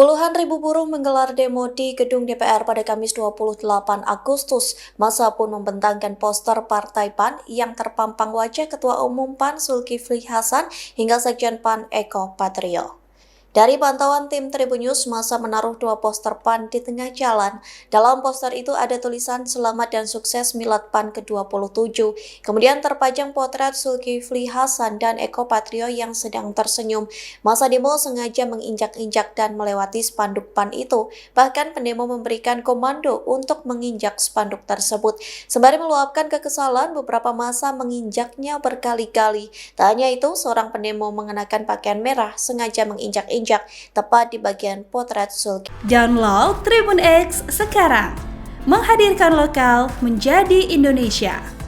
Puluhan ribu buruh menggelar demo di gedung DPR pada Kamis 28 Agustus. Massa pun membentangkan poster Partai PAN yang terpampang wajah Ketua Umum PAN Zulkifli Hasan hingga Sekjen PAN Eko Patrio. Dari pantauan tim Tribun News, massa menaruh dua poster PAN di tengah jalan. Dalam poster itu ada tulisan "Selamat dan Sukses Milad PAN ke-27". Kemudian terpajang potret Zulkifli Hasan dan Eko Patrio yang sedang tersenyum. Massa demo sengaja menginjak-injak dan melewati spanduk PAN itu. Bahkan pendemo memberikan komando untuk menginjak spanduk tersebut. Sembari meluapkan kekesalan, beberapa massa menginjaknya berkali-kali. Tak hanya itu, seorang pendemo mengenakan pakaian merah sengaja menginjak-injak tepat di bagian potret Zulkifli. Download Tribun X sekarang, menghadirkan lokal menjadi Indonesia.